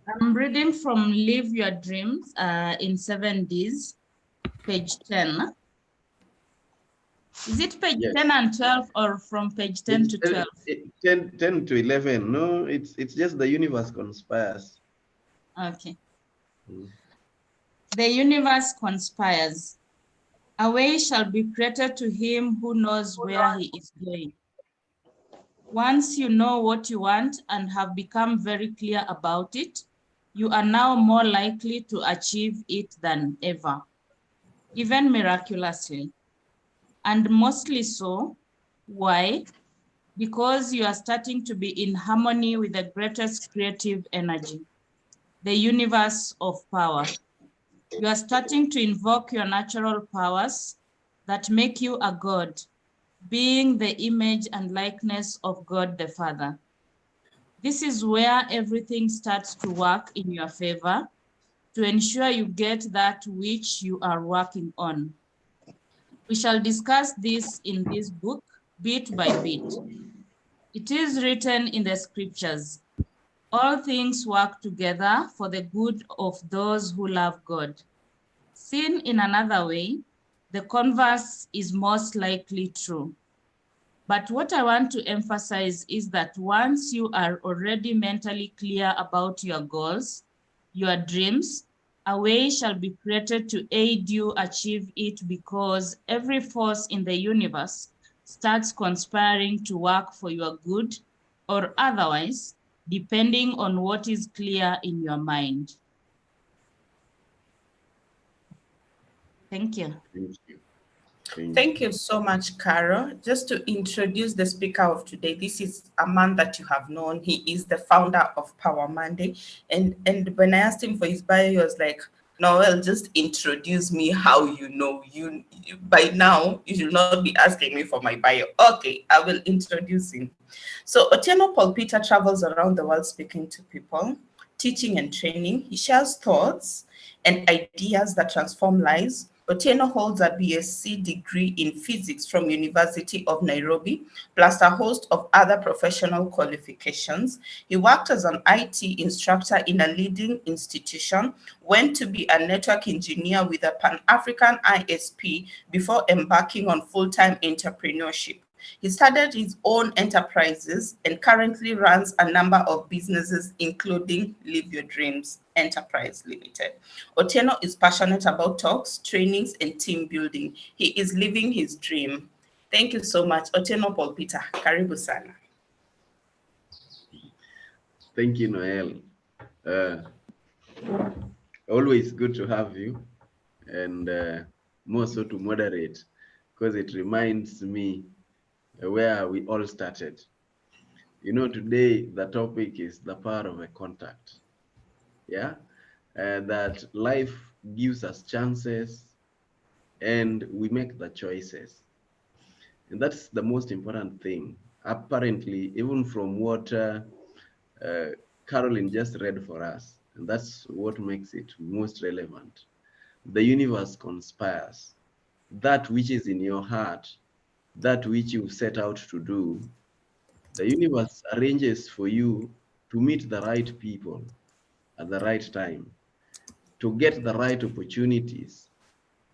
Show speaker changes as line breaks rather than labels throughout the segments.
I'm reading from Live Your Dreams in 7 Ds, page 10. Is it page
Yes.
10 and 12 or from page 10 to 12?
10 to 11. No, it's just the universe conspires.
Okay.
Mm.
The universe conspires. A way shall be created to him who knows where he is going. Once you know what you want and have become very clear about it, you are now more likely to achieve it than ever, even miraculously. And mostly so. Why? Because you are starting to be in harmony with the greatest creative energy, the universe of power. You are starting to invoke your natural powers that make you a god, being the image and likeness of God the Father. This is where everything starts to work in your favor to ensure you get that which you are working on. We shall discuss this in this book, bit by bit. It is written in the scriptures. All things work together for the good of those who love God. Seen in another way, the converse is most likely true. But what I want to emphasize is that once you are already mentally clear about your goals, your dreams, a way shall be created to aid you achieve it because every force in the universe starts conspiring to work for your good or otherwise, depending on what is clear in your mind. Thank you.
Thank you. Thank
Thank you so much, Carol. Just to introduce the speaker of today, this is a man that you have known. He is the founder of Power Monday. And when I asked him for his bio, he was like, Noel, just introduce me how you know. By now, you should not be asking me for my bio. Okay, I will introduce him. So Otieno Paul-Peter travels around the world speaking to people, teaching and training. He shares thoughts and ideas that transform lives. Otieno holds a BSc degree in physics from University of Nairobi, plus a host of other professional qualifications. He worked as an IT instructor in a leading institution, went to be a network engineer with a Pan-African ISP before embarking on full-time entrepreneurship. He started his own enterprises and currently runs a number of businesses, including Live Your Dreams Enterprise Limited. Otieno is passionate about talks, trainings, and team building. He is living his dream. Thank you so much, Otieno Paul-Peter. Karibu sana.
Thank you, Noel. Always good to have you, and more so to moderate, because it reminds me where we all started. You know, today the topic is the power of a contact. Yeah, that life gives us chances, and we make the choices, and that's the most important thing. Apparently, even from what Caroline just read for us, and that's what makes it most relevant. The universe conspires. That which is in your heart, that which you set out to do, the universe arranges for you to meet the right people at the right time, to get the right opportunities,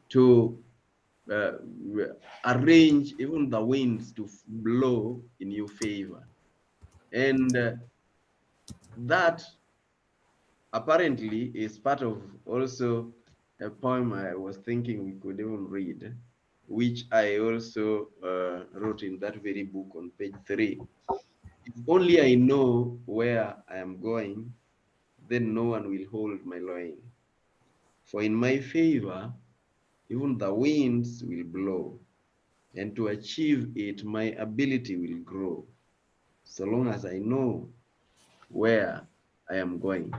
to uh, arrange even the winds to blow in your favor. And that apparently is part of also a poem I was thinking we could even read, which I also wrote in that very book on page 3. If only I know where I am going, then no one will hold my loin. For in my favor, even the winds will blow, and to achieve it, my ability will grow, so long as I know where I am going.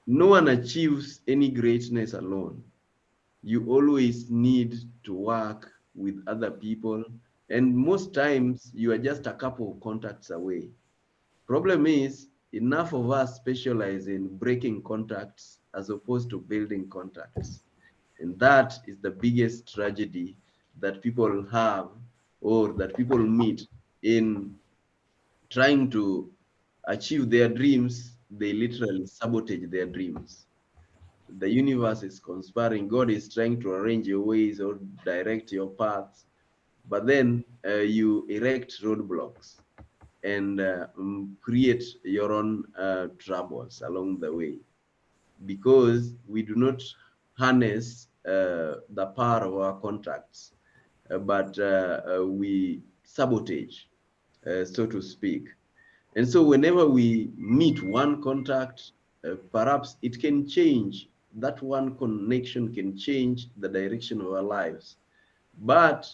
No one achieves any greatness alone. You always need to work with other people, and most times you are just a couple of contacts away. Problem is, enough of us specialize in breaking contacts as opposed to building contacts. And that is the biggest tragedy that people have, or that people meet in trying to achieve their dreams they literally sabotage their dreams. The universe is conspiring. God is trying to arrange your ways or direct your paths, but then you erect roadblocks and create your own troubles along the way, because we do not harness the power of our contacts, but we sabotage, so to speak. And so whenever we meet one contact, perhaps it can change, that one connection can change the direction of our lives. But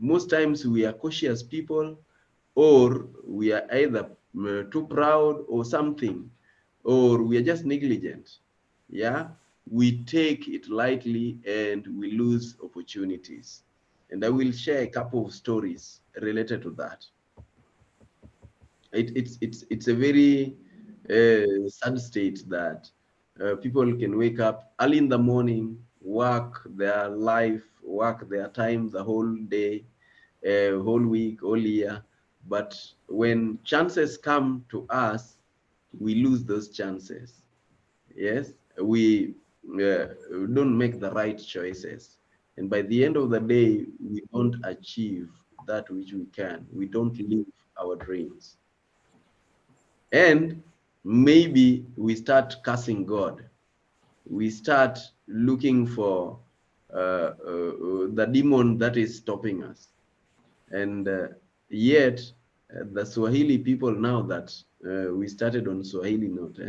most times we are cautious people, or we are either too proud or something, or we are just negligent. Yeah, we take it lightly and we lose opportunities. And I will share a couple of stories related to that. It's a very sad state that people can wake up early in the morning, work their life, work their time the whole day, whole week, whole year. But when chances come to us, we lose those chances. Yes, we don't make the right choices. And by the end of the day, we don't achieve that which we can. We don't live our dreams. And maybe we start cursing God. We start looking for the demon that is stopping us. And yet, the Swahili people, now that we started on Swahili note,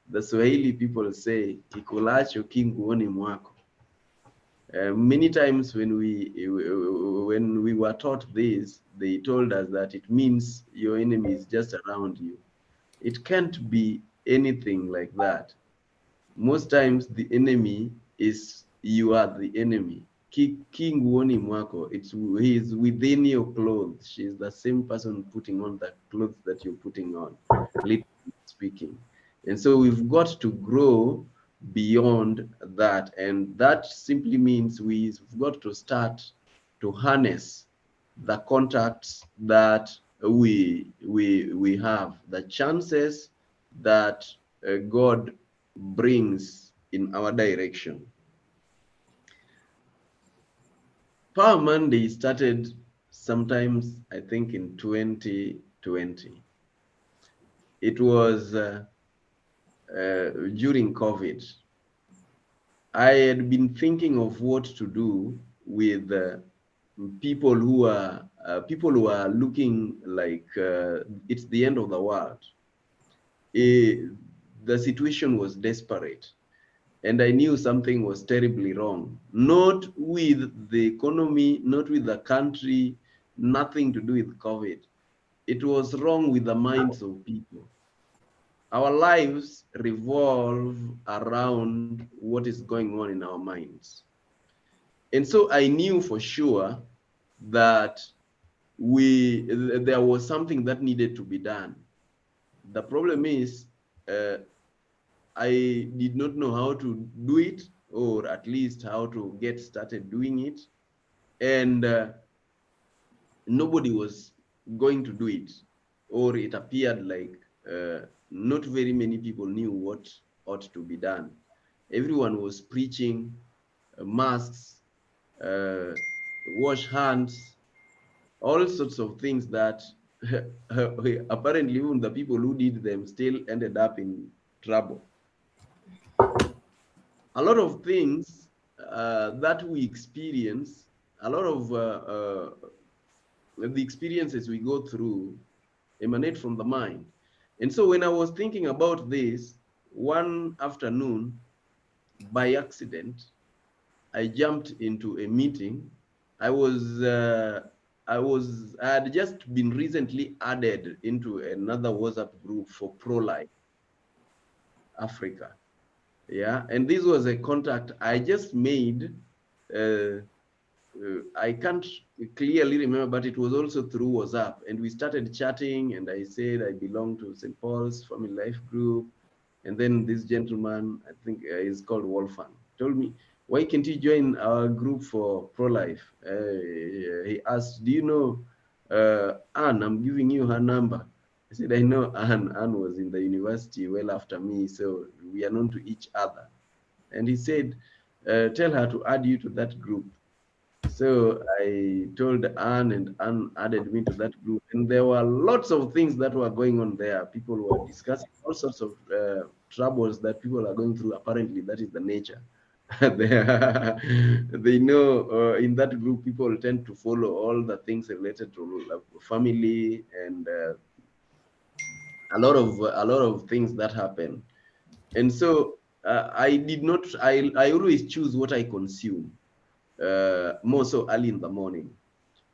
the Swahili people say, kikulacho kinguoni mwako. Many times when we were taught this, they told us that it means your enemy is just around you. It can't be anything like that. Most times the enemy is you are the enemy. King Woni Mwako, he is within your clothes. She's the same person putting on the clothes that you're putting on, literally speaking. And so we've got to grow beyond that. And that simply means we've got to start to harness the contacts that we have, the chances that God brings in our direction. Power Monday started sometimes, I think, in 2020. It was during COVID. I had been thinking of what to do with people who are looking like it's the end of the world. The situation was desperate, and I knew something was terribly wrong. Not with the economy, not with the country, nothing to do with COVID. It was wrong with the minds of people. Our lives revolve around what is going on in our minds. And so I knew for sure that there was something that needed to be done. The problem is I did not know how to do it, or at least how to get started doing it. And nobody was going to do it, or it appeared like not very many people knew what ought to be done. Everyone was preaching masks, wash hands, all sorts of things that apparently even the people who did them still ended up in trouble. A lot of things that we experience, a lot of the experiences we go through emanate from the mind. And so when I was thinking about this, one afternoon, by accident, I jumped into a meeting. I had just been recently added into another WhatsApp group for pro-life Africa. Yeah, and this was a contact I just made. I can't clearly remember, but it was also through WhatsApp, and we started chatting, and I said I belong to St. Paul's Family Life Group. And then this gentleman, I think is called Wolfgang, told me, why can't you join our group for pro-life? He asked, do you know Anne? I'm giving you her number. I said, I know Anne. Anne was in the university well after me, so we are known to each other. And he said, tell her to add you to that group. So I told Anne, and Anne added me to that group. And there were lots of things that were going on there. People were discussing all sorts of troubles that people are going through. Apparently, that is the nature. They know in that group, people tend to follow all the things related to family and a lot of things that happen. And so I did not. I always choose what I consume more so early in the morning.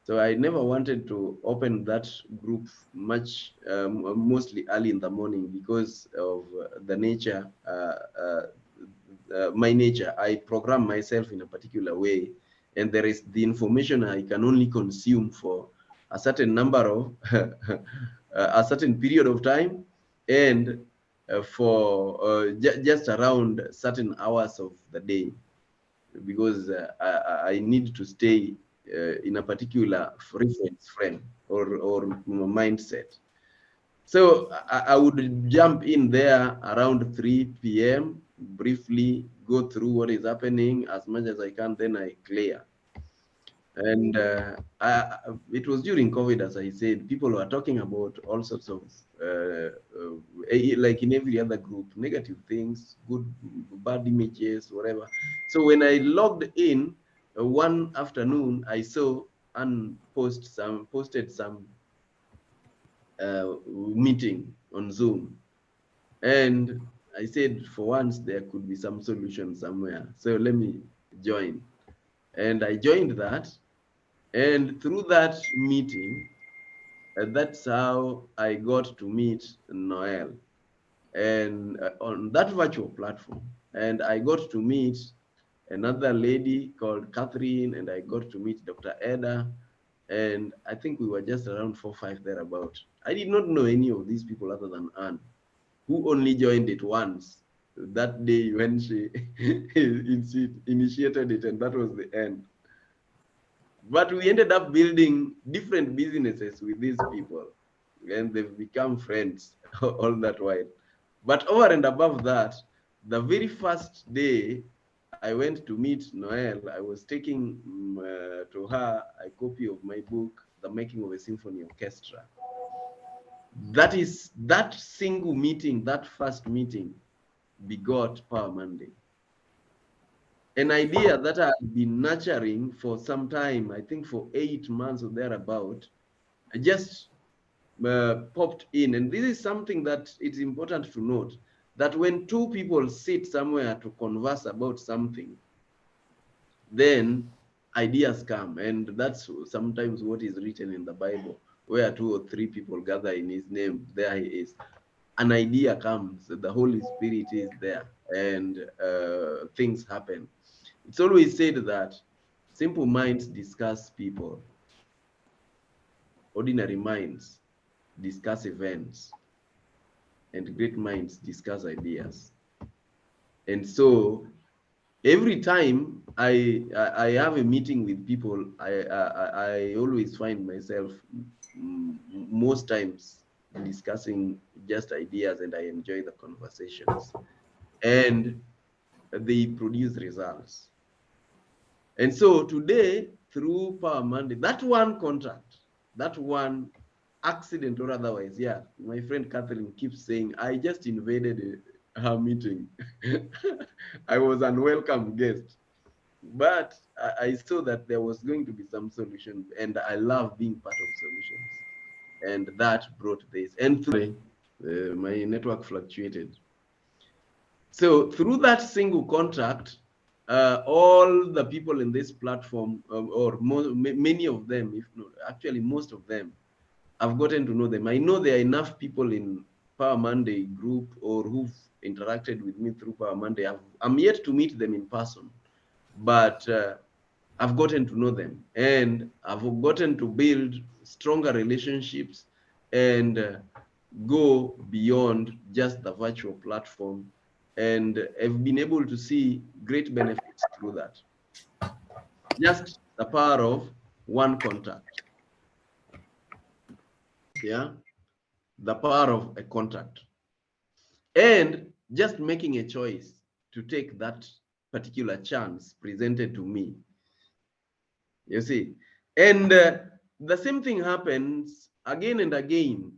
So I never wanted to open that group much, mostly early in the morning because of the nature, my nature. I program myself in a particular way, and there is the information I can only consume for a certain number of, a certain period of time, and for just around certain hours of the day, because I need to stay in a particular reference frame or mindset. So I would jump in there around 3 p.m., briefly go through what is happening as much as I can, then I clear. And it was during COVID, as I said, people were talking about all sorts of, like in every other group, negative things, good, bad images, whatever. So when I logged in one afternoon, I saw and posted some meeting on Zoom. And I said, for once, there could be some solution somewhere. So let me join. And I joined that. And through that meeting, that's how I got to meet Noel, and on that virtual platform. And I got to meet another lady called Catherine, and I got to meet Dr. Eda. And I think we were just around 4 or 5 thereabout. I did not know any of these people other than Anne, who only joined it once that day when she initiated it, and that was the end. But we ended up building different businesses with these people, and they've become friends all that while. But over and above that, the very first day I went to meet Noel, I was taking to her a copy of my book, The Making of a Symphony Orchestra. That single meeting, that first meeting, begot Power Monday. An idea that I've been nurturing for some time, I think for 8 months or thereabout, just popped in. And this is something that it's important to note, that when two people sit somewhere to converse about something, then ideas come. And that's sometimes what is written in the Bible, where 2 or 3 people gather in his name, there he is. An idea comes, the Holy Spirit is there, and things happen. It's always said that simple minds discuss people, ordinary minds discuss events, and great minds discuss ideas. And so every time I have a meeting with people, I always find myself most times discussing just ideas, and I enjoy the conversations, and they produce results. And so today, through Power Monday, that one contract, that one accident or otherwise, yeah, my friend Catherine keeps saying, I just invaded her meeting. I was an unwelcome guest. But I saw that there was going to be some solution, and I love being part of solutions. And that brought this. And through my network fluctuated. So through that single contract, all the people in this platform, many of them, if not actually most of them, I've gotten to know them. I know there are enough people in Power Monday group or who've interacted with me through Power Monday. I'm yet to meet them in person, but I've gotten to know them, and I've gotten to build stronger relationships and go beyond just the virtual platform. And I've been able to see great benefits through that. Just the power of one contact. Yeah. the power of a contact, and just making a choice to take that particular chance presented to me. You see, and the same thing happens again and again.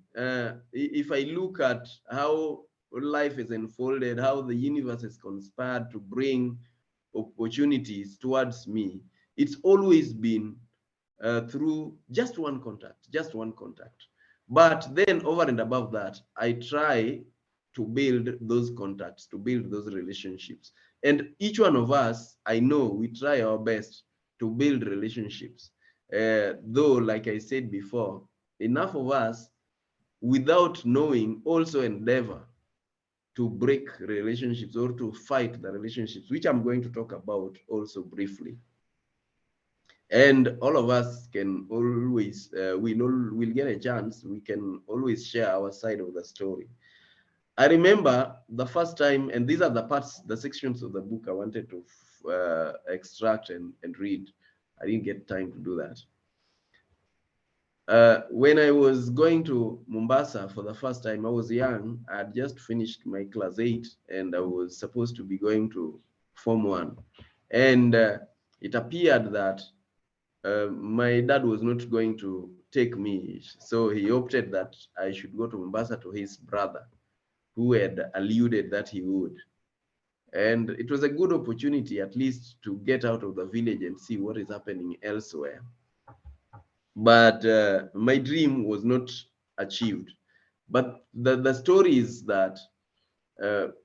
If I look at how life is unfolded, how the universe has conspired to bring opportunities towards me, it's always been through just one contact, just one contact. But then over and above that, I try to build those contacts, to build those relationships. And each one of us, I know we try our best to build relationships. Though, like I said before, enough of us, without knowing, also endeavor to break relationships or to fight the relationships, which I'm going to talk about also briefly. And all of us can always, we'll get a chance, we can always share our side of the story. I remember the first time, and these are the parts, the sections of the book I wanted to extract and read. I didn't get time to do that. When I was going to Mombasa for the first time, I was young. I had just finished my class 8, and I was supposed to be going to Form 1. And it appeared that my dad was not going to take me. So he opted that I should go to Mombasa to his brother, who had alluded that he would. And it was a good opportunity, at least, to get out of the village and see what is happening elsewhere. But my dream was not achieved. But the story is that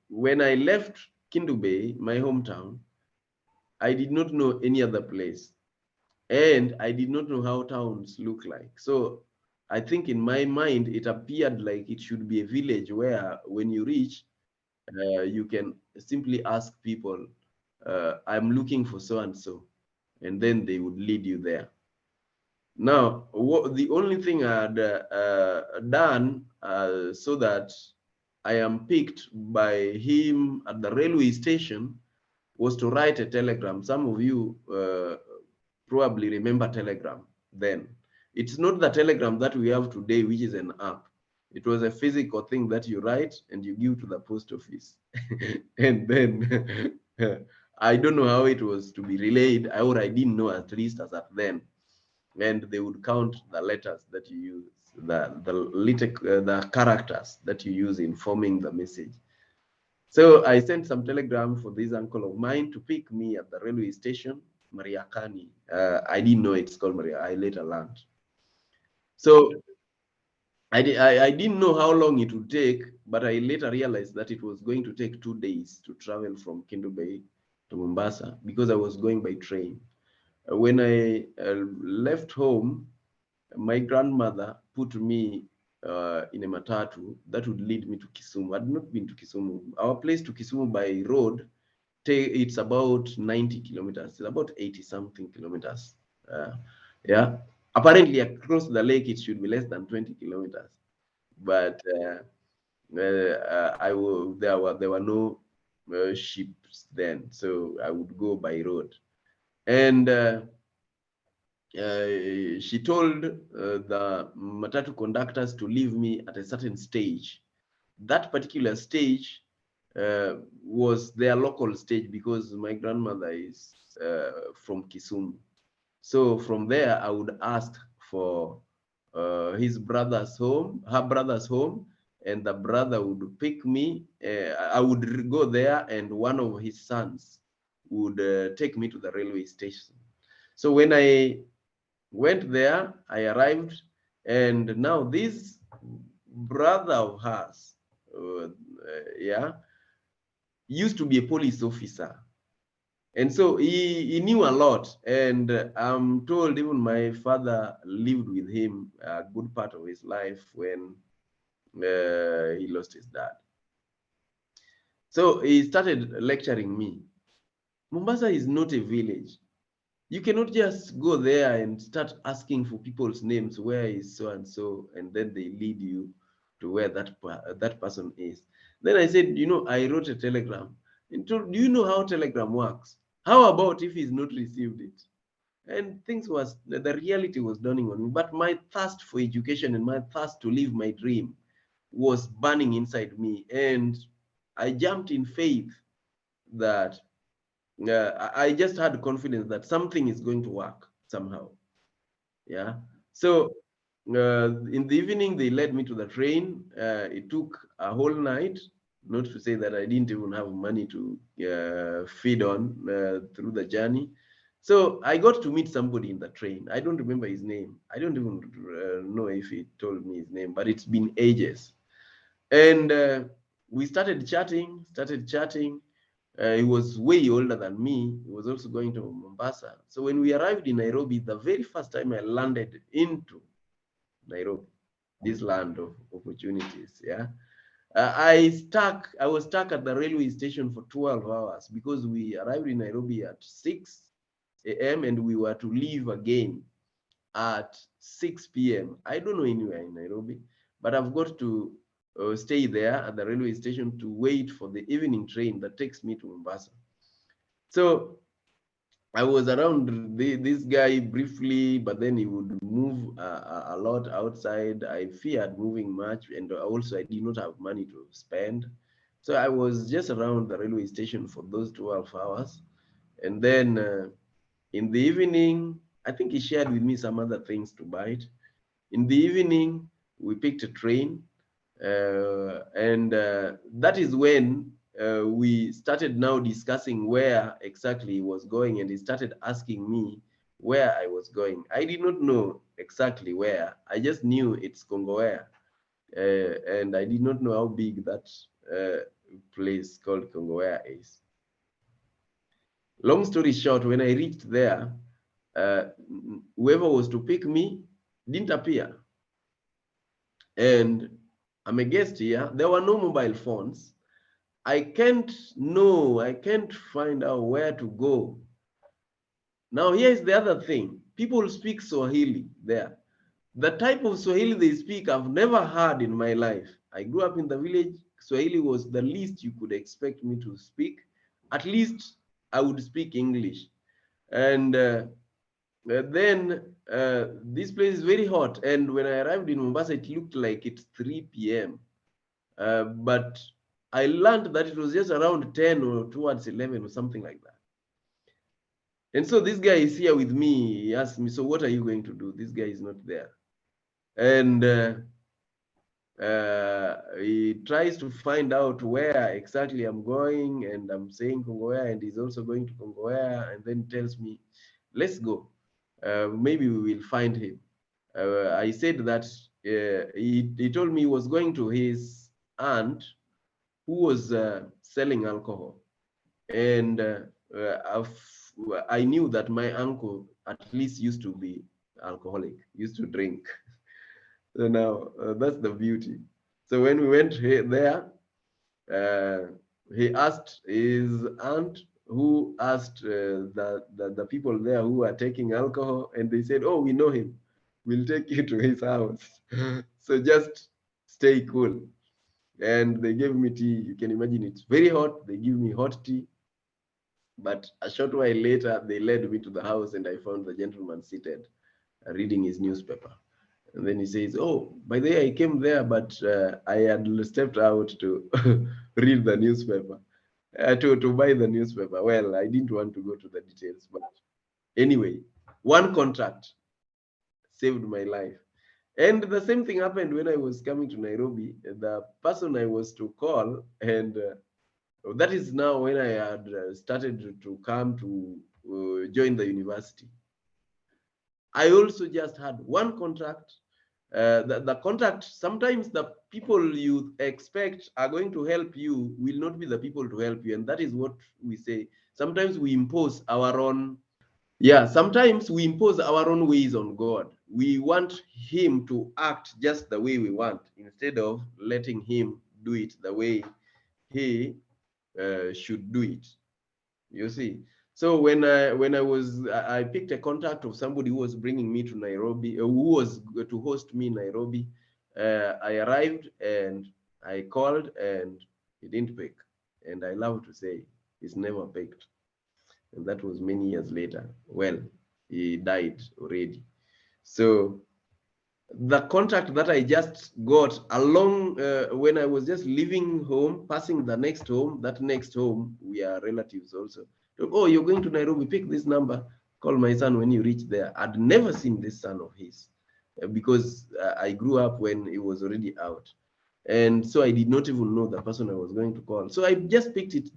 when I left Kindu Bay, my hometown, I did not know any other place. And I did not know how towns look like. So I think in my mind, it appeared like it should be a village where when you reach, you can simply ask people, I'm looking for so-and-so, and then they would lead you there. Now, the only thing I had done so that I am picked by him at the railway station was to write a telegram. Some of you probably remember Telegram then. It's not the Telegram that we have today, which is an app. It was a physical thing that you write and you give to the post office. And then I don't know how it was to be relayed, or I didn't know, at least as at then. And they would count the letters that you use, the characters that you use in forming the message. So I sent some telegram for this uncle of mine to pick me at the railway station, Mariakani. I didn't know it's called Maria. I later learned. So I didn't know how long it would take, but I later realized that it was going to take 2 days to travel from Kindu Bay to Mombasa because I was going by train. When I left home, my grandmother put me in a matatu that would lead me to Kisumu. I'd not been to Kisumu. Our place to Kisumu by road, it's about 90 kilometers. It's about 80 something kilometers. Yeah. Apparently across the lake, it should be less than 20 kilometers. But there were no ships then, so I would go by road. And she told the matatu conductors to leave me at a certain stage. That particular stage was their local stage because my grandmother is from Kisumu. So from there, I would ask for his brother's home, her brother's home, and the brother would pick me. I would go there, and one of his sons would take me to the railway station. So when I went there, I arrived, and now this brother of hers, used to be a police officer. And so he knew a lot. And I'm told even my father lived with him a good part of his life when he lost his dad. So he started lecturing me. Mombasa is not a village. You cannot just go there and start asking for people's names. Where is so and so, and then they lead you to where that person is. Then I said, I wrote a telegram. And told, do you know how telegram works? How about if he's not received it? And the reality was dawning on me. But my thirst for education and my thirst to live my dream was burning inside me, and I jumped in faith that I just had confidence that something is going to work somehow. Yeah. So in the evening, they led me to the train. It took a whole night, not to say that I didn't even have money to feed on through the journey. So I got to meet somebody in the train. I don't remember his name. I don't even know if he told me his name, but it's been ages. And we started chatting. He was way older than me. He was also going to Mombasa. So when we arrived in Nairobi, the very first time I landed into Nairobi, this land of opportunities, yeah, I was stuck at the railway station for 12 hours because we arrived in Nairobi at 6 a.m. and we were to leave again at 6 p.m. I don't know anywhere in Nairobi, but I've got to stay there at the railway station to wait for the evening train that takes me to Mombasa. So I was around this guy briefly, but then he would move a lot outside. I feared moving much, and also I did not have money to spend. So I was just around the railway station for those 12 hours. And then in the evening, I think he shared with me some other things to buy. In the evening, we picked a train, and that is when we started now discussing where exactly he was going, and he started asking me where I was going. I did not know exactly where. I just knew it's Kongowea, and I did not know how big that place called Kongowea is. Long story short, when I reached there, whoever was to pick me didn't appear. And I'm a guest here. There were no mobile phones. I can't find out where to go. Now, here's the other thing. People speak Swahili there. The type of Swahili they speak, I've never heard in my life. I grew up in the village. Swahili was the least you could expect me to speak. At least I would speak English. And then this place is very hot. And when I arrived in Mombasa, it looked like it's 3 p.m. But I learned that it was just around 10 or towards 11 or something like that. And so this guy is here with me. He asked me, so what are you going to do? This guy is not there. And he tries to find out where exactly I'm going, and I'm saying Kongowea, and he's also going to Kongowea, and then tells me, let's go. Maybe we will find him. I said that he told me he was going to his aunt who was selling alcohol. And I knew that my uncle at least used to be alcoholic, used to drink. So now that's the beauty. So when we went there, he asked his aunt, who asked the people there who are taking alcohol, and they said, oh, we know him. We'll take you to his house. So just stay cool. And they gave me tea. You can imagine it's very hot. They give me hot tea. But a short while later, they led me to the house, and I found the gentleman seated, reading his newspaper. And then he says, oh, by the way, I came there, but I had stepped out to read the newspaper, to buy the newspaper. Well, I didn't want to go to the details, but anyway, one contract saved my life. And the same thing happened when I was coming to Nairobi. The person I was to call, and that is now when I had started to come to join the university. I also just had one contract. The contract, sometimes the people you expect are going to help you will not be the people to help you. And that is what we say. Sometimes we impose our own, sometimes we impose our own ways on God. We want him to act just the way we want, instead of letting him do it the way he should do it. You see. So when I picked a contact of somebody who was bringing me to Nairobi, who was to host me in Nairobi. I arrived and I called, and he didn't pick. And I love to say he's never picked. And that was many years later. Well, he died already. So the contact that I just got along when I was just leaving home, passing the next home, that next home, we are relatives also. Oh, you're going to Nairobi, pick this number, call my son when you reach there. I'd never seen this son of his because I grew up when he was already out. And so I did not even know the person I was going to call. So I just picked it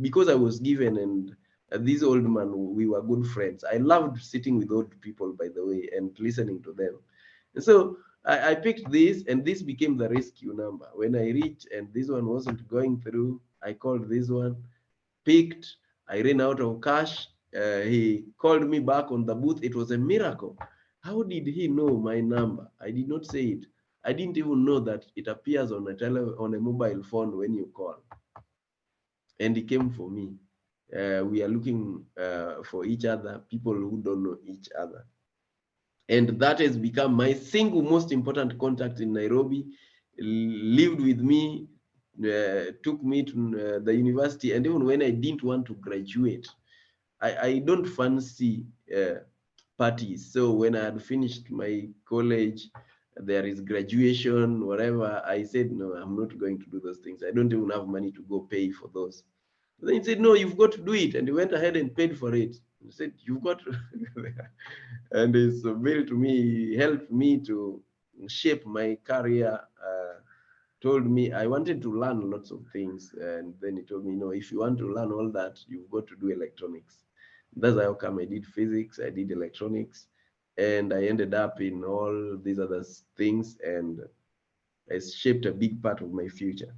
because I was given, and this old man, we were good friends. I loved sitting with old people, by the way, and listening to them. And so I picked this, and this became the rescue number. When I reached and this one wasn't going through, I called this one, picked, I ran out of cash. He called me back on the booth. It was a miracle. How did he know my number? I did not say it. I didn't even know that it appears on a mobile phone when you call. And he came for me. We are looking for each other, people who don't know each other. And that has become my single most important contact in Nairobi. Lived with me, took me to the university, and even when I didn't want to graduate, I don't fancy parties. So when I had finished my college, there is graduation, whatever, I said, no, I'm not going to do those things. I don't even have money to go pay for those. Then he said, no, you've got to do it. And he went ahead and paid for it. He said, you've got to. And it's built me, helped me to shape my career, told me I wanted to learn lots of things. And then he told me, no, if you want to learn all that, you've got to do electronics. That's how come I did physics, I did electronics, and I ended up in all these other things, and it's shaped a big part of my future.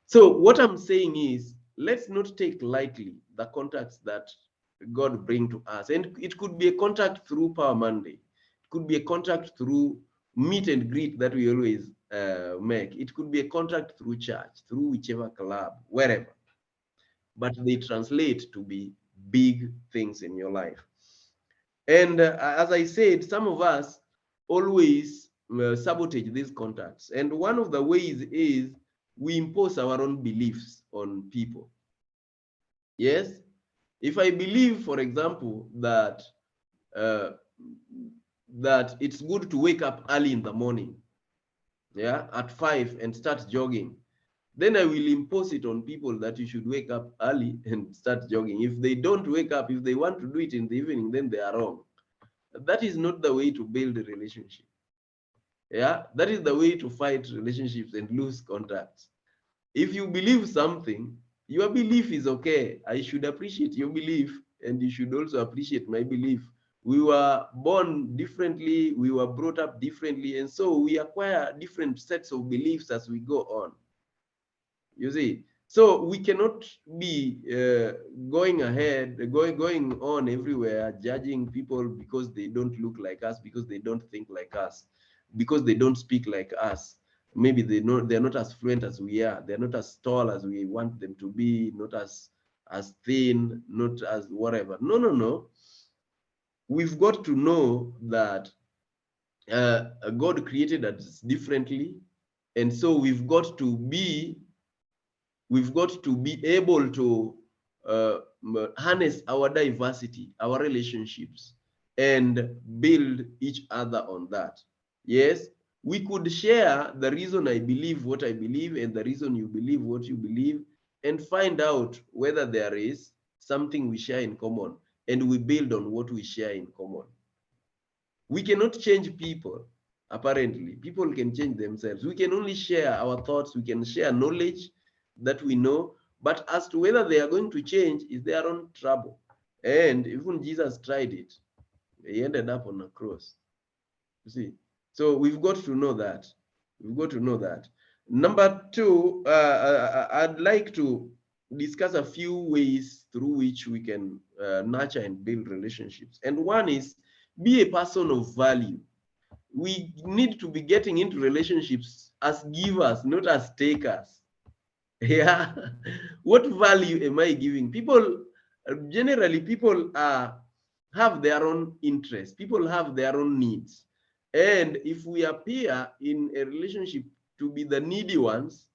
So what I'm saying is, let's not take lightly the contacts that God bring to us. And it could be a contact through Power Monday. It could be a contact through meet and greet that we always make. It could be a contact through church, through whichever club, wherever. But they translate to be big things in your life. And as I said, some of us always sabotage these contacts. And one of the ways is we impose our own beliefs on people. Yes? If I believe, for example, that that it's good to wake up early in the morning, yeah, at 5 and start jogging, then I will impose it on people that you should wake up early and start jogging. If they don't wake up, if they want to do it in the evening, then they are wrong. That is not the way to build a relationship. Yeah, that is the way to fight relationships and lose contacts. If you believe something, your belief is okay. I should appreciate your belief, and you should also appreciate my belief. We were born differently, we were brought up differently, and so we acquire different sets of beliefs as we go on. You see, so we cannot be going on everywhere, judging people because they don't look like us, because they don't think like us, because they don't speak like us. Maybe they're not as fluent as we are. They're not as tall as we want them to be, not as thin, not as whatever. No, no, no. We've got to know that God created us differently, and so we've got to be able to harness our diversity, our relationships, and build each other on that. Yes, we could share the reason I believe what I believe and the reason you believe what you believe, and find out whether there is something we share in common, and we build on what we share in common. We cannot change people. Apparently, people can change themselves. We can only share our thoughts. We can share knowledge that we know, but as to whether they are going to change is their own trouble. And even Jesus tried it. He ended up on a cross. You see, so we've got to know that. We've got to know that. Number two, I'd like to discuss a few ways through which we can nurture and build relationships. And one is, be a person of value. We need to be getting into relationships as givers, not as takers. Yeah. What value am I giving? People, generally, people have their own interests. People have their own needs. And if we appear in a relationship to be the needy ones,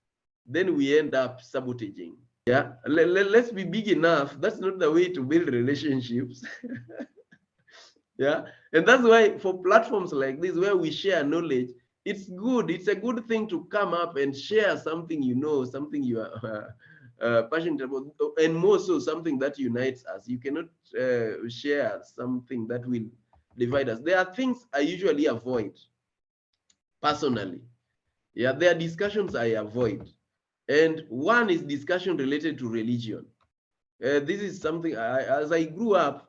then we end up sabotaging. Yeah. Let's be big enough. That's not the way to build relationships. Yeah, and that's why for platforms like this where we share knowledge, it's good. It's a good thing to come up and share something you know, something you are passionate about, and more so something that unites us. You cannot share something that will divide us. There are things I usually avoid personally. Yeah, there are discussions I avoid, and one is discussion related to religion. This is something as I grew up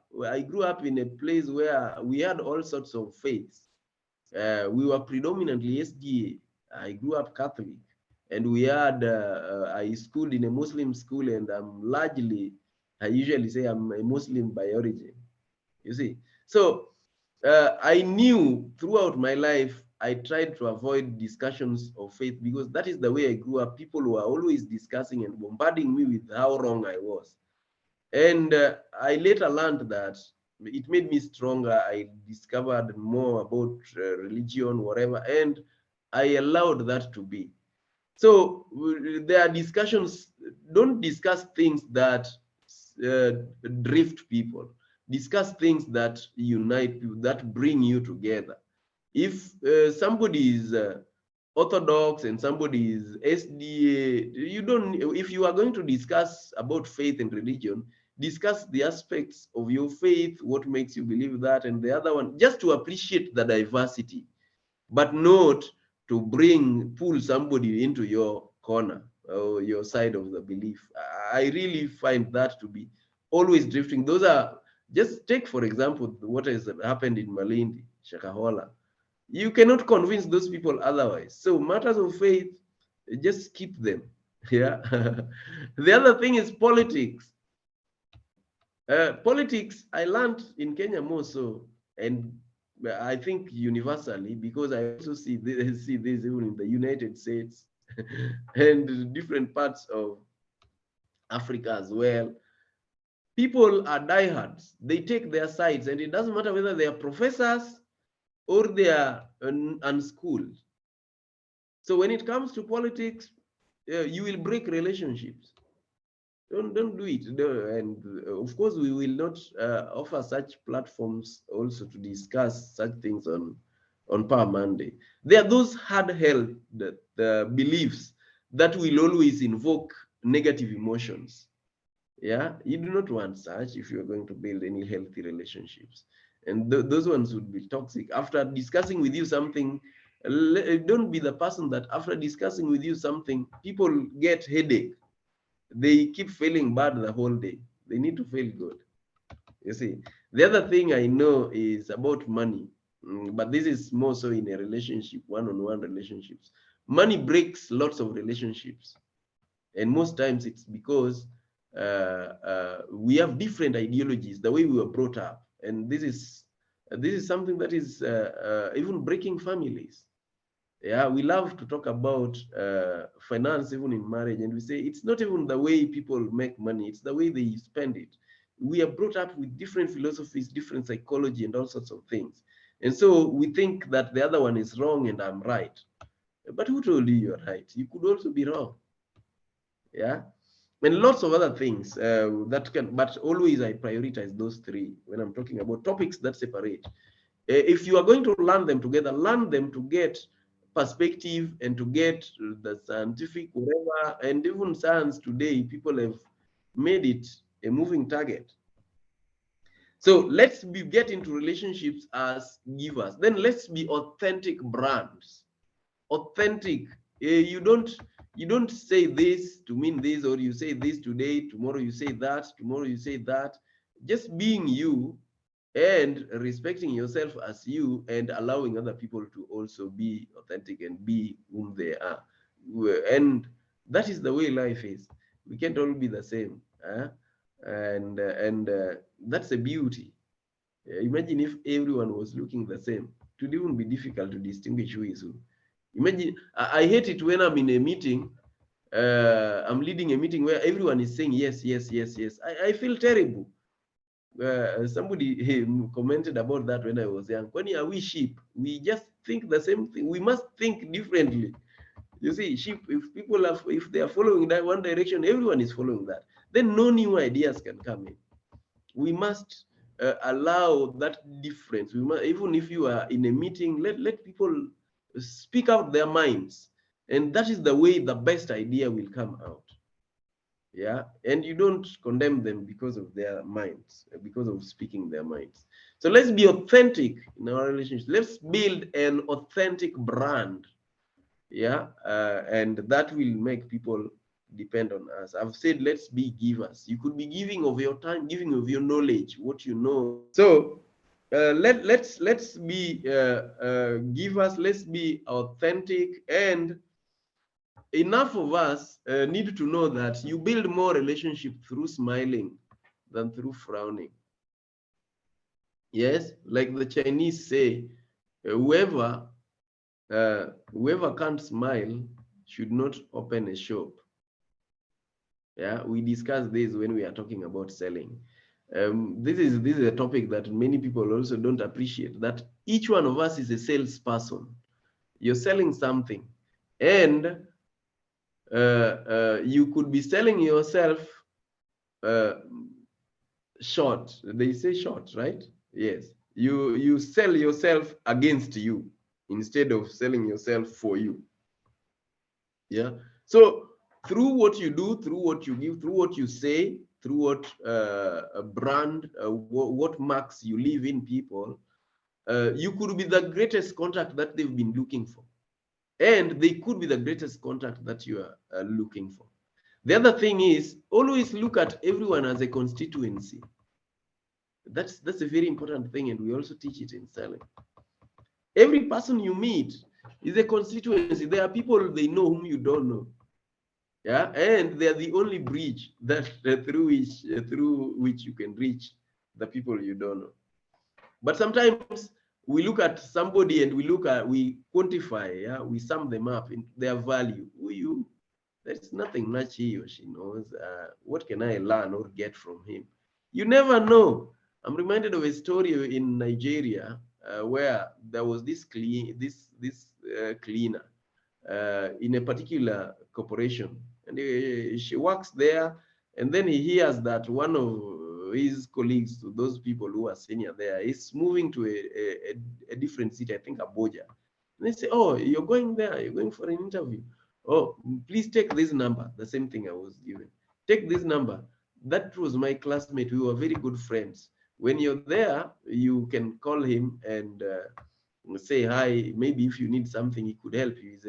in a place where we had all sorts of faiths. We were predominantly SDA. I grew up Catholic, and we had I schooled in a Muslim school, and I usually say I'm a Muslim by origin. You see, so I knew throughout my life I tried to avoid discussions of faith because that is the way I grew up. People were always discussing and bombarding me with how wrong I was. And I later learned that it made me stronger. I discovered more about religion, whatever, and I allowed that to be. So there are discussions. Don't discuss things that uh, drift people. Discuss things that unite you, that bring you together. If somebody is Orthodox and somebody is SDA, you don't. If you are going to discuss about faith and religion, discuss the aspects of your faith, what makes you believe that, and the other one, just to appreciate the diversity, but not to pull somebody into your corner or your side of the belief. I really find that to be always drifting. Those are, just take for example what has happened in Malindi, Shakahola. You cannot convince those people otherwise. So matters of faith, just keep them. Yeah. The other thing is politics. Politics, I learned in Kenya more so, and I think universally, because I also see this even in the United States and different parts of Africa as well. People are diehards. They take their sides, and it doesn't matter whether they are professors or they are unschooled. So when it comes to politics, you will break relationships. Don't do it. And of course, we will not offer such platforms also to discuss such things on Power Monday. There are those hard-held beliefs that will always invoke negative emotions. Yeah, you do not want such if you are going to build any healthy relationships, and those ones would be toxic. After discussing with you something, don't be the person that after discussing with you something, people get headache, they keep feeling bad the whole day. They need to feel good. You see, the other thing I know is about money, but this is more so in a relationship, one-on-one relationships. Money breaks lots of relationships, and most times it's because we have different ideologies, the way we were brought up, and this is something that is even breaking families. Yeah, we love to talk about finance even in marriage, and we say it's not even the way people make money, it's the way they spend it. We are brought up with different philosophies, different psychology, and all sorts of things, and so we think that the other one is wrong and I'm right. But who told you you're right? You could also be wrong. Yeah, and lots of other things that can, but always I prioritize those three when I'm talking about topics that separate. If you are going to learn them together, learn them to get perspective and to get the scientific whatever. And even science today, people have made it a moving target. So let's get into relationships as givers. Then let's be authentic brands. Authentic. You don't say this to mean this, or you say this today, tomorrow you say that, tomorrow you say that. Just being you and respecting yourself as you, and allowing other people to also be authentic and be whom they are. And that is the way life is. We can't all be the same. And that's a beauty. Imagine if everyone was looking the same. It would even be difficult to distinguish who is who. Imagine, I hate it when I'm in a meeting, I'm leading a meeting where everyone is saying yes, yes, yes, yes. I feel terrible. Somebody commented about that when I was young. When are we sheep? We just think the same thing. We must think differently. You see, sheep, if they are following that one direction, everyone is following that. Then no new ideas can come in. We must allow that difference. We must, even if you are in a meeting, let people speak out their minds, and that is the way the best idea will come out. Yeah, and you don't condemn them because of their minds, because of speaking their minds. So let's be authentic in our relationship. Let's build an authentic brand. Yeah, and that will make people depend on us. I've said let's be givers. You could be giving of your time, giving of your knowledge, what you know. So let's be givers. Let's be authentic, and enough of us need to know that you build more relationship through smiling than through frowning. Yes, like the Chinese say, whoever can't smile should not open a shop. Yeah, we discussed this when we are talking about selling. This is a topic that many people also don't appreciate, that each one of us is a salesperson. You're selling something, and you could be selling yourself short. They say short, right? Yes. You sell yourself against you instead of selling yourself for you. Yeah. So through what you do, through what you give, through what you say, through what brand, what marks you leave in people, you could be the greatest contact that they've been looking for, and they could be the greatest contact that you are looking for. The other thing is, always look at everyone as a constituency. That's a very important thing, and we also teach it in selling. Every person you meet is a constituency. There are people they know whom you don't know. Yeah, and they are the only bridge that through which you can reach the people you don't know. But sometimes we look at somebody and we quantify, yeah, we sum them up in their value. Who you? There's nothing much he or she knows. What can I learn or get from him? You never know. I'm reminded of a story in Nigeria where there was this cleaner in a particular corporation, and she works there, and then he hears that one of his colleagues, those people who are senior there, is moving to a different city, I think Abuja. And they say, oh, you're going there, you're going for an interview. Oh, please take this number. The same thing I was given. Take this number. That was my classmate. We were very good friends. When you're there, you can call him and say hi. Maybe if you need something, he could help you.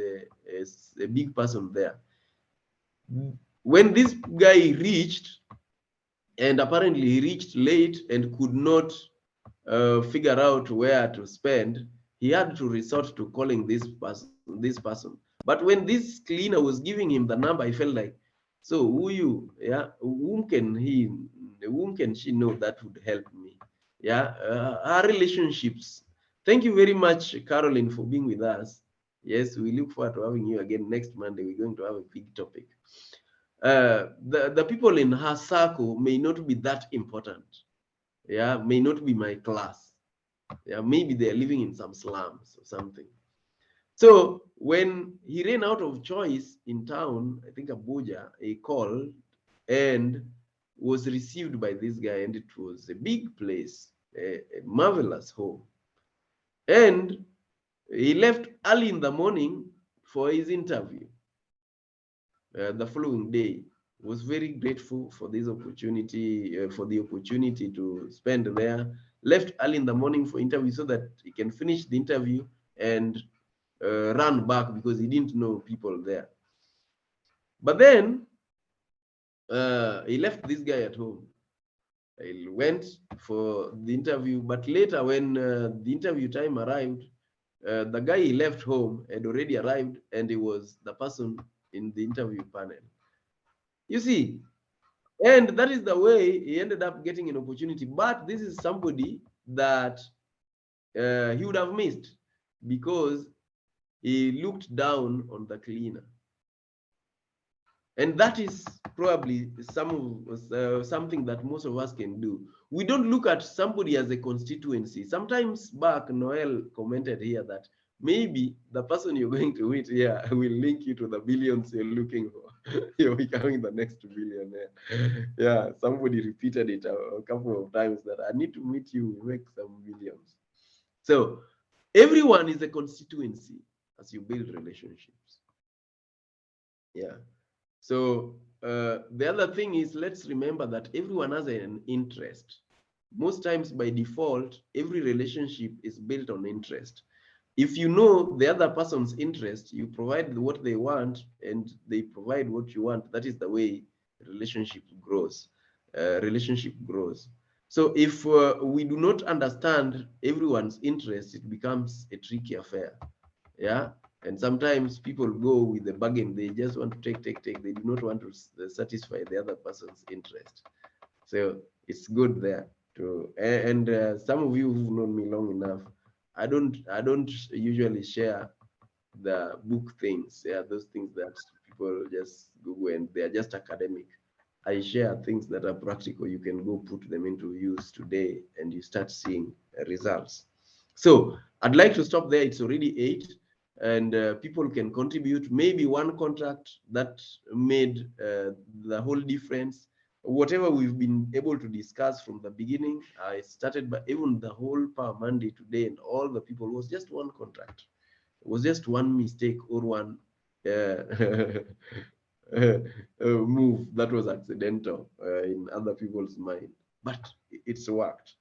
He's a big person there. When this guy reached, and apparently he reached late and could not figure out where to spend, he had to resort to calling this person. But when this cleaner was giving him the number, I felt like, so who you? Yeah, whom can she know that would help me? Yeah, our relationships. Thank you very much, Caroline, for being with us. Yes, we look forward to having you again next Monday. We're going to have a big topic. The people in her circle may not be that important. Yeah, may not be my class. Yeah, maybe they're living in some slums or something. So when he ran out of choice in town, I think Abuja, he called and was received by this guy, and it was a big place, a marvelous home. And he left early in the morning for his interview. The following day, was very grateful for this opportunity, for the opportunity to spend there. Left early in the morning for interview so that he can finish the interview and run back because he didn't know people there. But then he left this guy at home. He went for the interview, but later when the interview time arrived, the guy he left home had already arrived, and he was the person in the interview panel. You see, and that is the way he ended up getting an opportunity. But this is somebody that he would have missed because he looked down on the cleaner. And that is probably something that most of us can do. We don't look at somebody as a constituency. Sometimes back, Noel commented here that maybe the person you're going to meet here will link you to the billions you're looking for. You're becoming the next billionaire. Yeah, somebody repeated it a couple of times that I need to meet you, we make some billions. So everyone is a constituency as you build relationships. Yeah. So the other thing is, let's remember that everyone has an interest. Most times by default, every relationship is built on interest. If you know the other person's interest, you provide what they want and they provide what you want. That is the way relationship grows. Relationship grows. So if we do not understand everyone's interest, it becomes a tricky affair. Yeah. And sometimes people go with the bargain. They just want to take. They do not want to satisfy the other person's interest. So it's good there to, and some of you who've known me long enough, I don't usually share the book things. Yeah, those things that people just Google and they are just academic. I share things that are practical. You can go put them into use today and you start seeing results. So I'd like to stop there. It's already 8 and people can contribute. Maybe one contract that made the whole difference. Whatever we've been able to discuss from the beginning, I started by even the whole Power Monday today and all the people was just one contract. It was just one mistake or one move that was accidental in other people's mind, but it's worked.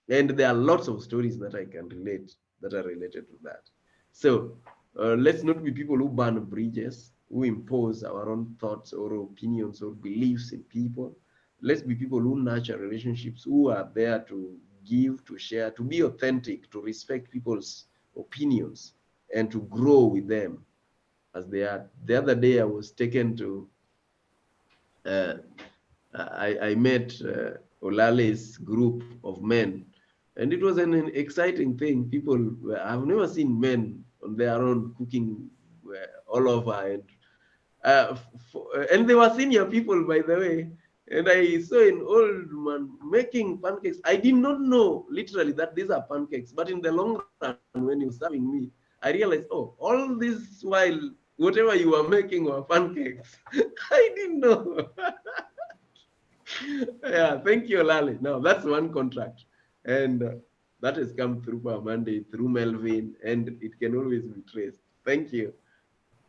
And there are lots of stories that I can relate that are related to that. So let's not be people who burn bridges, who impose our own thoughts or opinions or beliefs in people. Let's be people who nurture relationships, who are there to give, to share, to be authentic, to respect people's opinions, and to grow with them as they are. The other day, I was taken to, I met Olale's group of men, and it was an exciting thing. People, I've never seen men on their own cooking all over, and they were senior people, by the way. And I saw an old man making pancakes. I did not know literally that these are pancakes, but in the long run, when he was serving me, I realized, oh, all this while, whatever you were making were pancakes. I didn't know. Yeah, thank you, Lali. Now, that's one contract. And that has come through Power Monday, through Melvin, and it can always be traced. Thank you.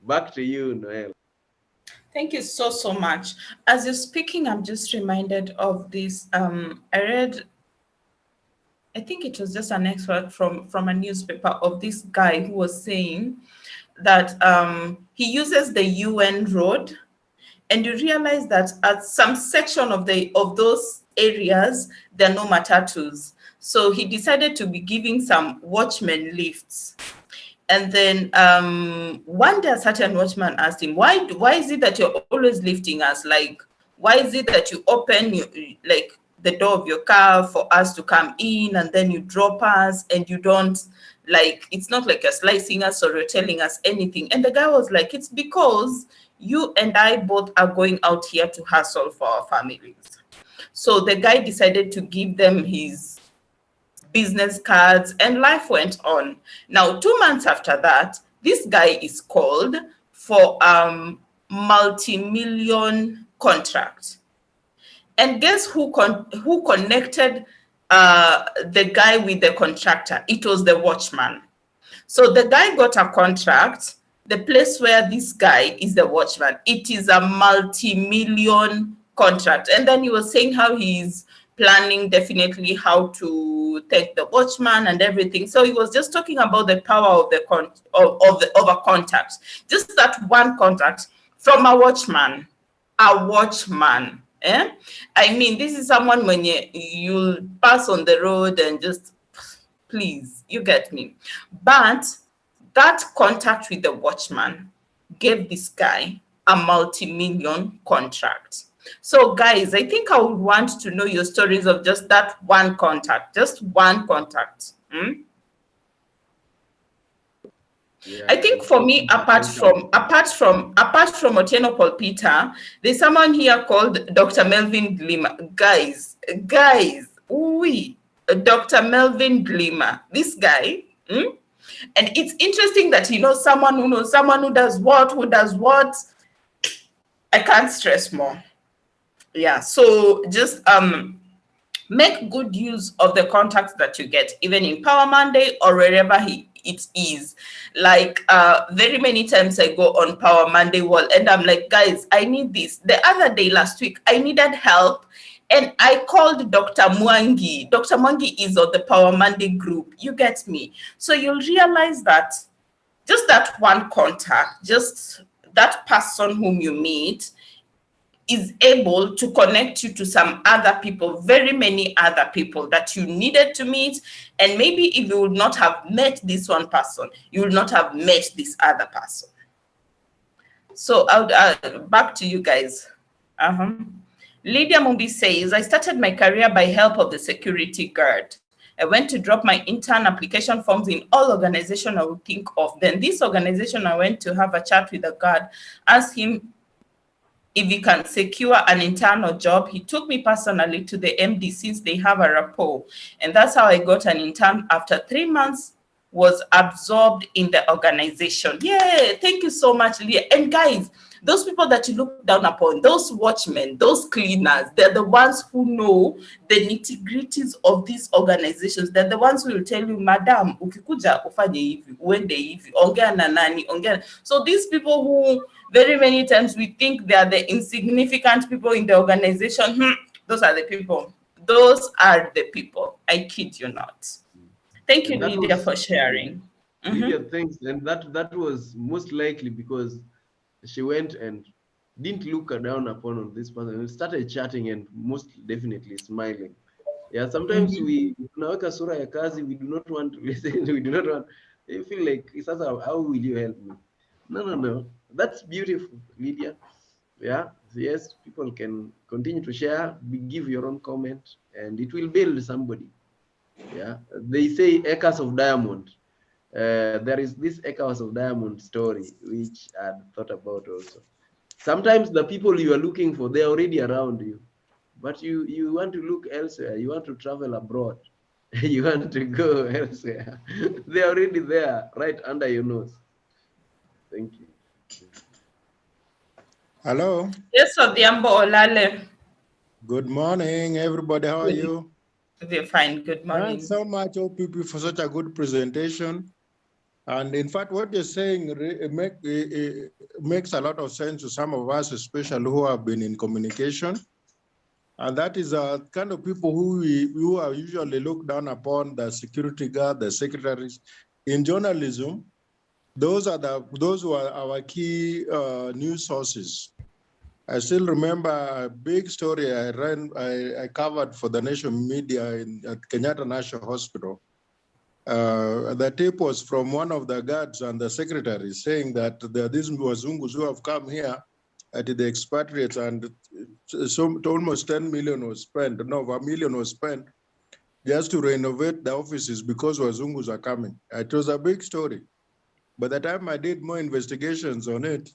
Back to you, Noel.
Thank you so much. As you're speaking, I'm just reminded of this. I read, I think it was just an excerpt from a newspaper of this guy who was saying that he uses the UN road, and you realize that at some section of those areas there are no matatus. So he decided to be giving some watchmen lifts. And then one day a certain watchman asked him, why is it that you're always lifting us? Like, why is it that you open like the door of your car for us to come in and then you drop us and you don't, like, it's not like you're slicing us or you're telling us anything. And the guy was like, it's because you and I both are going out here to hustle for our families. So the guy decided to give them his business cards, and life went on. Now, 2 months after that, this guy is called for multi-million contract. And guess who connected the guy with the contractor? It was the watchman. So the guy got a contract. The place where this guy is the watchman, it is a multi-million contract. And then he was saying how he's planning definitely how to take the watchman and everything. So he was just talking about the power of a contact. Just that one contact from a watchman. Eh? I mean, this is someone when you'll pass on the road and just, please, you get me. But that contact with the watchman gave this guy a multi-million contract. So guys, I think I would want to know your stories of just that one contact, just one contact. Yeah, I think for me, apart from Otieno Paul-Peter, there's someone here called Dr. Melvin Glimmer. Guys, Dr. Melvin Glimmer. This guy, And it's interesting that he knows someone who knows someone who does what. I can't stress more. Yeah, so just make good use of the contacts that you get, even in Power Monday or wherever it is. Like very many times I go on Power Monday wall and I'm like, guys, I need this. The other day last week, I needed help. And I called Dr. Mwangi. Dr. Mwangi is on the Power Monday group. You get me? So you'll realize that just that one contact, just that person whom you meet is able to connect you to some other people, very many other people that you needed to meet. And maybe if you would not have met this one person, you would not have met this other person. So back to you guys. Lydia Mumbi says, I started my career by help of the security guard. I went to drop my intern application forms in all organizations I would think of. Then this organization, I went to have a chat with the guard, asked him if he can secure an internal job. He took me personally to the MD since they have a rapport. And that's how I got an intern. After 3 months, was absorbed in the organization. Yeah, thank you so much, Leah. And guys, those people that you look down upon, those watchmen, those cleaners, they're the ones who know the nitty-gritties of these organizations. They're the ones who will tell you, Madam, ukikuja ufanye hivi, uende hivi, ongea na nani, ongea. So these people who very many times we think they are the insignificant people in the organization, those are the people. Those are the people. I kid you not. Thank you, Lydia, for sharing.
Lydia, thanks. And that was most likely because she went and didn't look down upon on this person and started chatting and most definitely smiling. Yeah, sometimes we tunaweka sura ya kazi, we do not want to listen, we do not want, you feel like, how will you help me? No. That's beautiful, Lydia. Yeah, yes, people can continue to share, give your own comment, and it will build somebody. Yeah, they say acres of diamond. There is this acres of diamond story which I'd thought about also. Sometimes the people you are looking for, they're already around you, but you want to look elsewhere. You want to travel abroad. You want to go elsewhere. They're already there, right under your nose. Thank you.
Hello.
Yes, Odiambo Olale.
Good morning, everybody. How are you?
We're fine. Good morning.
Thanks so much, OPP, for such a good presentation. And in fact, what you're saying makes a lot of sense to some of us, especially who have been in communication. And that is a kind of people who are usually looked down upon, the security guard, the secretaries. In journalism, those who are our key news sources. I still remember a big story I covered for the nation media at Kenyatta National Hospital. The tape was from one of the guards and the secretary saying that these Wazungus who have come here at the expatriates and almost 10 million was spent, no, $1 million was spent just to renovate the offices because Wazungus are coming. It was a big story. By the time I did more investigations on it,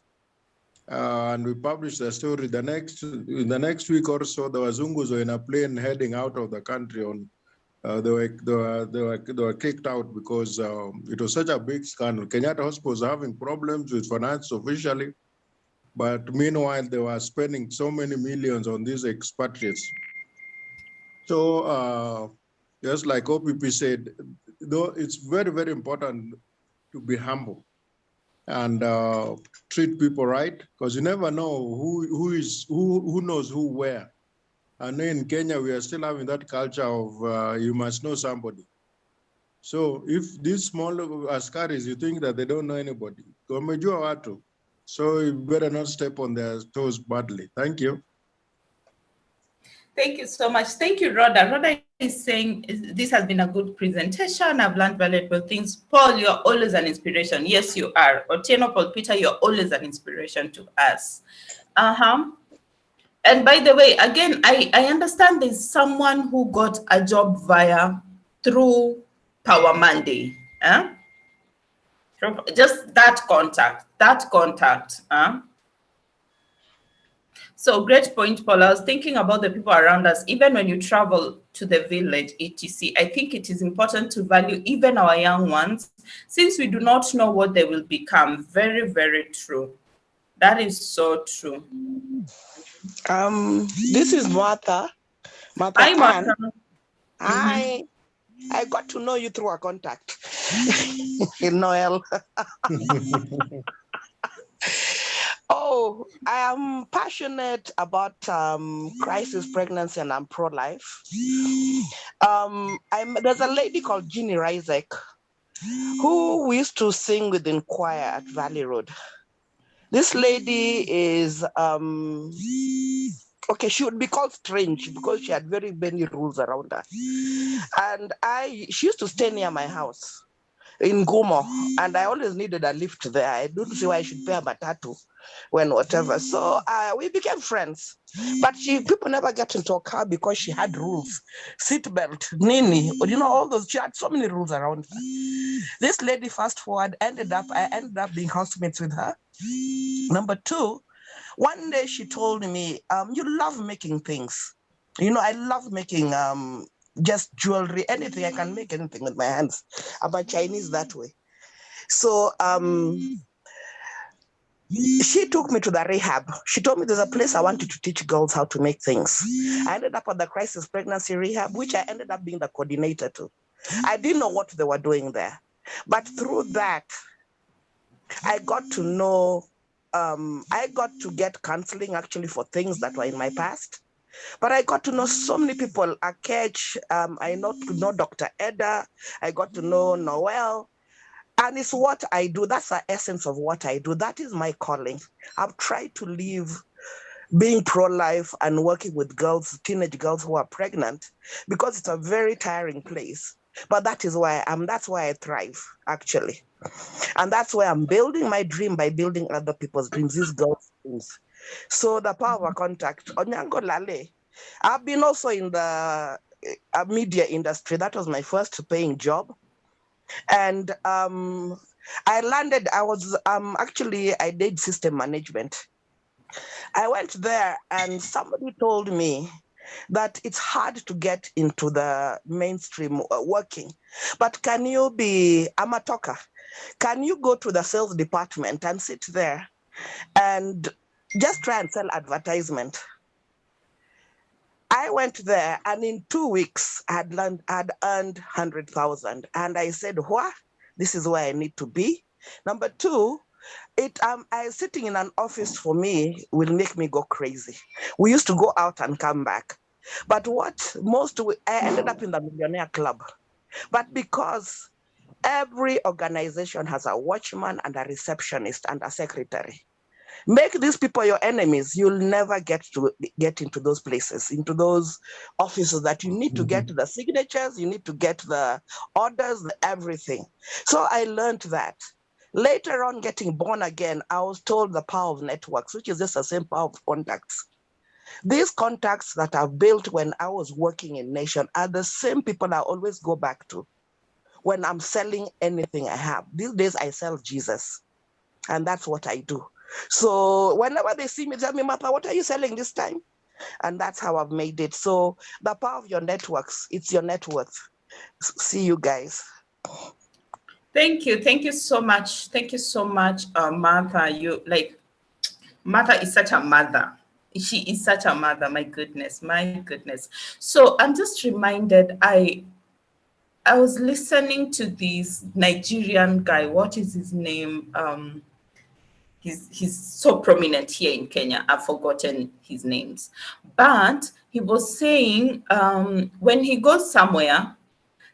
and we published the story, in the next week or so, the Wazungus were in a plane heading out of the country. They were kicked out because it was such a big scandal. Kenyatta Hospital was having problems with finance officially, but meanwhile, they were spending so many millions on these expatriates. So just like OPP said, though it's very, very important to be humble and treat people right, because you never know who knows who where. And in Kenya, we are still having that culture of you must know somebody. So if these small askaris, you think that they don't know anybody, wamejua watu. So you better not step on their toes badly. Thank you.
Thank you so much. Thank you, Rhoda. Rhoda is saying this has been a good presentation. I've learned valuable things. Paul, you're always an inspiration. Yes, you are. Otieno Paul-Peter, you're always an inspiration to us. And by the way, again, I understand there's someone who got a job through Power Monday. Just that contact. So great point, Paul. I was thinking about the people around us. Even when you travel to the village, etc., I think it is important to value even our young ones, since we do not know what they will become. Very, very true. That is so true.
This is Martha. Martha
Hi,
Ann.
Martha.
Hi. I got to know you through a contact. Noel. Oh, I am passionate about crisis pregnancy, and I'm pro-life. There's a lady called Jeannie Rizek who we used to sing within choir at Valley Road. This lady is okay, she would be called strange because she had very many rules around her. And she used to stay near my house in Gumo, and I always needed a lift there. I didn't see why I should pay a matatu when whatever. So we became friends. But people never get into a car because she had rules. Seatbelt, Nini, all those. She had so many rules around her. This lady, fast forward, I ended up being housemates with her. Number two, one day she told me, you love making things. I love making just jewelry, anything. I can make anything with my hands. I'm a Chinese that way. So she took me to the rehab. She told me there's a place I wanted to teach girls how to make things. I ended up at the crisis pregnancy rehab, which I ended up being the coordinator to. I didn't know what they were doing there. But through that, I got to know, I got to get counseling actually for things that were in my past. But I got to know so many people. Akech, I know Dr. Eda, I got to know Noel. And it's what I do. That's the essence of what I do. That is my calling. I've tried to live being pro-life and working with girls, teenage girls who are pregnant, because it's a very tiring place. But that is why that's why I thrive, actually. And that's why I'm building my dream by building other people's dreams, these girls' dreams. So the power of contact. Onyango Lale. I've been also in the media industry. That was my first paying job. And I landed, I did system management. I went there and somebody told me that it's hard to get into the mainstream working. But can you be amatoka? Can you go to the sales department and sit there and just try and sell advertisement? I went there and in 2 weeks I had earned 100,000. And I said, what? This is where I need to be. Number two, sitting in an office for me will make me go crazy. We used to go out and come back. But I ended up in the Millionaire Club. But because every organization has a watchman and a receptionist and a secretary. Make these people your enemies. You'll never get into those places, into those offices that you need to get the signatures, you need to get the orders, everything. So I learned that. Later on, getting born again, I was told the power of networks, which is just the same power of contacts. These contacts that I've built when I was working in Nation are the same people I always go back to when I'm selling anything I have. These days I sell Jesus, and that's what I do. So whenever they see me, tell me, Martha, what are you selling this time? And that's how I've made it. So the power of your networks, it's your net worth. See you guys.
Thank you. Thank you so much. Thank you so much, Martha. Martha is such a mother. She is such a mother. My goodness. So I'm just reminded, I was listening to this Nigerian guy. What is his name? He's so prominent here in Kenya. I've forgotten his names. But he was saying when he goes somewhere,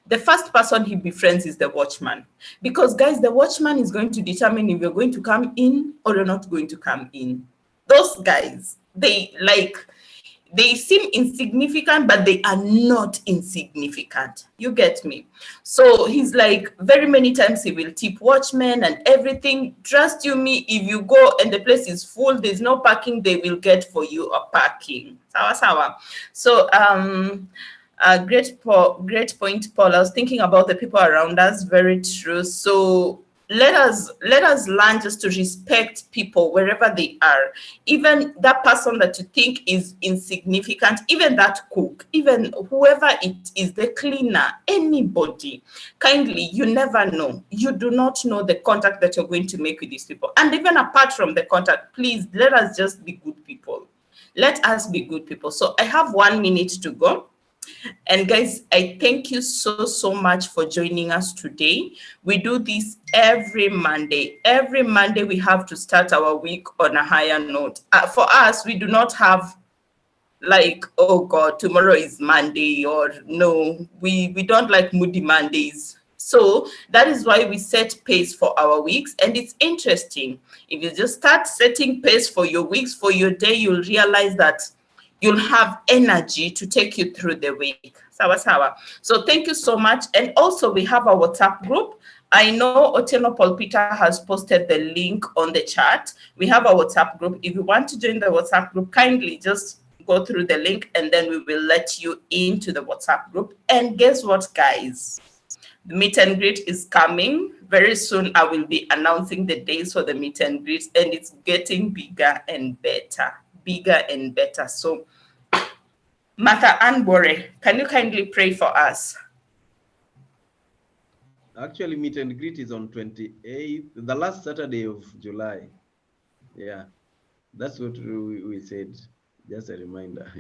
the first person he befriends is the watchman. Because, guys, the watchman is going to determine if you're going to come in or you're not going to come in. Those guys, they seem insignificant, but they are not insignificant. You get me? So he's like, very many times he will tip watchmen and everything. Trust you me, if you go and the place is full, there's no parking, they will get for you a parking. Sawa sawa. So great point, Paul. I was thinking about the people around us. Very true. So let us learn just to respect people wherever they are, even that person that you think is insignificant, even that cook, even whoever it is, the cleaner, anybody. Kindly, you never know. You do not know the contact that you're going to make with these people. And even apart from the contact, please let us just be good people. Let us be good people. So I have 1 minute to go. And guys, I thank you so much for joining us today. We do this every Monday. Every Monday, we have to start our week on a higher note. For us, we do not have like, oh God, tomorrow is Monday, or no, we don't like moody Mondays. So that is why we set pace for our weeks. And it's interesting. If you just start setting pace for your weeks, for your day, you'll realize that you'll have energy to take you through the week. Sawa sawa. So thank you so much. And also we have our WhatsApp group. I know Otieno Paul-Peter has posted the link on the chat. We have a WhatsApp group. If you want to join the WhatsApp group, kindly just go through the link and then we will let you into the WhatsApp group. And guess what, guys? The meet and greet is coming. Very soon I will be announcing the days for the meet and greet, and it's getting bigger and better. Bigger and better. So, Martha Anbore, can you kindly pray for us?
Actually, meet and greet is on 28th, the last Saturday of July. Yeah, that's what we said. Just a reminder.